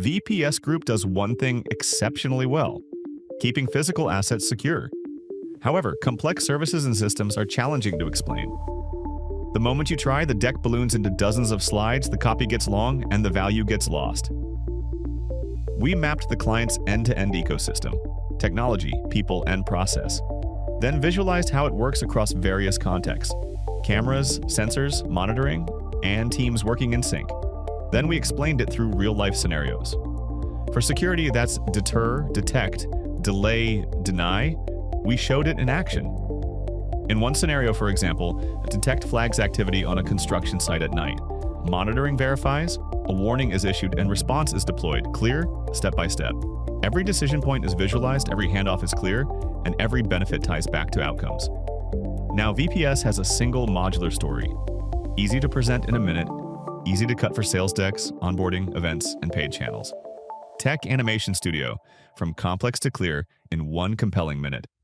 VPS Group does one thing exceptionally well: keeping physical assets secure. However, complex services and systems are challenging to explain. The moment you try, the deck balloons into dozens of slides, the copy gets long, and the value gets lost. We mapped the client's end-to-end ecosystem: technology, people, and process. Then visualized how it works across various contexts: cameras, sensors, monitoring, and teams working in sync. Then we explained it through real-life scenarios. For security, that's deter, detect, delay, deny. We showed it in action. In one scenario, for example, detect flags activity on a construction site at night. Monitoring verifies, a warning is issued, and response is deployed, clear, step by step. Every decision point is visualized, every handoff is clear, and every benefit ties back to outcomes. Now VPS has a single modular story. Easy to present in a minute, easy to cut for sales decks, onboarding, events, and paid channels. Tech Animation Studio, from complex to clear in one compelling minute.